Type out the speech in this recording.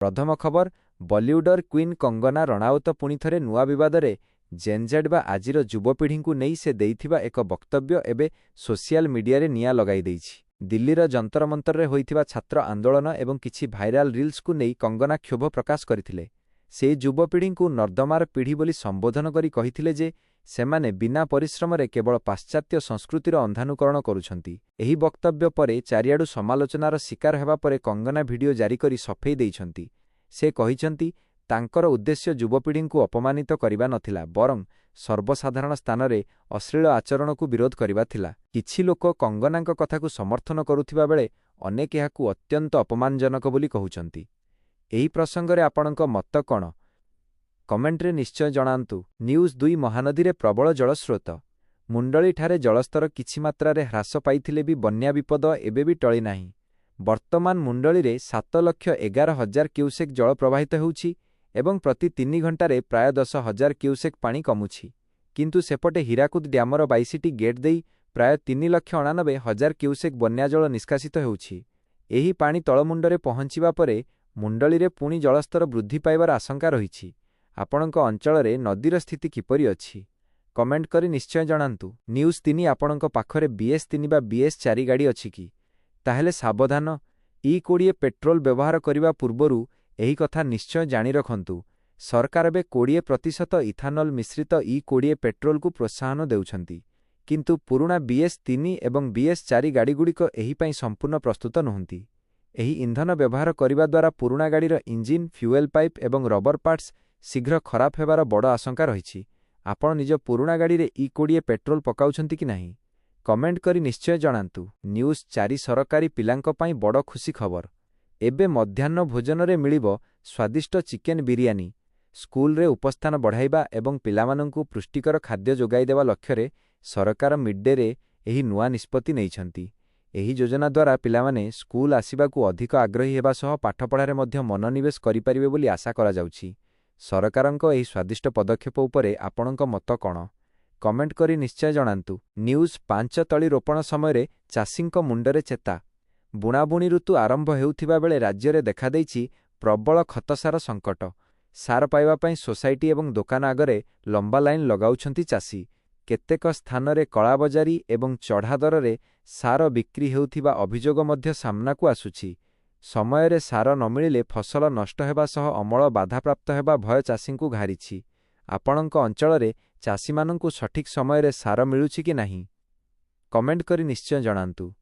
प्रथम खबर बॉलीवुडर क्वीन कंगना रणावत पुणी थरे नुआ विवादरे जेनजेड बा आजिर युवपीढ़ी को नहीं से देइथिबा एक वक्तव्य एबे सोशल मीडिया रे निया लगाई देइछि। दिल्लीर जंतर मंतर होइथिबा छात्र आंदोलन एवं किछि भाइराल रील्स को नहीं कंगना क्षोभ प्रकाश करथिले। से युवपीढ़ी को नर्दमार पीढ़ी बोली संबोधन करी कहिथिले जे सेमाने बिना परिश्रम रे केवल पाश्चात्य संस्कृतिर अंधानुकरण करुछंती। एही वक्तव्य परे चारियाडु समालोचनार शिकार हेबा परे कंगना वीडियो जारी करी सफेई देइछंती। से कहिछंती तांकर उद्देश्य युवपीढ़ी को अपमानित करिबा नथिला बरं सर्वसाधारण स्थान रे अश्लील आचरण को विरोध करिबा थिला। किछि लोक कंगनांक कथा को समर्थन करुथिबा बेले अनेक एहाकु अत्यंत अपमानजनक बोली कहुछंती। एही प्रसंग रे आपणक मत कोन कमेंट रे निश्चय जणांतु। न्यूज 2 महानदी रे प्रबल जलस्रोत मुंडली ठारे जलस्तर किछि मात्रा रे ह्रास पाइथिले भी बन्या विपद एबे भी टळी नाही। वर्तमान मुंडली रे 7,11,000 क्यूसेक जल प्रवाहित होउछि एवं प्रति 3 घंटारे प्राय 10,000 क्यूसेक पानी कमुछि। किंतु सेपटे हीराकुद ड्यामर 22टी गेट देई प्राय 3,98,000 क्यूसेक बन्या जल निष्कासित होउछि। एही पानी तळमुंडरे पहुंचिबा परे मुंडली रे पुणी जलस्तर वृद्धि पाइबार आशंका रहिछि। आपणक अंचଳରେ नदीर स्थिति किपरि अछि कमेंट करी निश्चय जणांतु। न्यूज 3 आपणक पाखरे BS3 बा BS4 गाड़ी अछि कि ताहेले सावधान। E20 पेट्रोल व्यवहार करिबा पूर्वरु एही कथा निश्चय जानि रखंतु। सरकार बे 20% इथानल मिश्रित E20 पेट्रोल को प्रोत्साहन देउछंती किंतु पुराना BS3 एवं BS4 गाड़ी गुड़िक एही पई संपूर्ण प्रस्तुत नहुंती। एही इंधन व्यवहार करिबा द्वारा पुराना गाड़ीर इंजिन फ्यूएल पाइप एवं रबर पार्ट्स शीघ्र खराब हेबार बड़ आशंका रहिछि। आपण निज पुराना गाड़ी रे E20 पेट्रोल पकाउछंती कि नाही कमेंट करी निश्चय जणांतु। न्यूज 4 सरकारी पिलांक पई बड़ खुशी खबर। एबे मध्याह्न भोजन रे मिलिबो स्वादिष्ट चिकेन बिरियानी। स्कूल रे उपस्थान बढ़ाइबा एवं पिलामानंकु पुष्टिकर खाद्य जोगाई देवा लक्ष्य रे सरकार मिड डे रे एही नुआ निष्पत्ति नेइछंती। एही योजना द्वारा पिलामाने स्कूल आसीबाकू अधिक आग्रही हेबा सह पाठ पढ़ारे मध्य मनोनिवेश करि परिबे बोली आशा करा जाउछि। सरकारक एही स्वादिष्ट पदक्षेप उपरे आपणक मत कोन कमेंट करी निश्चय जणांतु। न्यूज 5 तळी रोपण समय चाषींक मुंडरे चेता। बुणाबुणी ऋतु आरंभ हेउथिबा बेले राज्य रे देखा देइछि प्रबल खतसार संकट। सार पाइबा पई सोसाइटी एवं दुकान आगरे लंबा लाइन लगाउछंती चाषी। केतेक स्थान रे कଳାबजारी एवं चढ़ा दर रे सार बिक्री हेउथिबा अभियोग मध्य सामना को आसुछि। समय रे सार न मिलिले फसल नष्ट हेबा सह अमल बाधाप्राप्त हेबा भय चाषींकु घारिछि। आपणक अंचल रे चाषी मानंकु सठिक समय रे सार मिलुछि कि नाही कमेंट करी निश्चय जणांतु।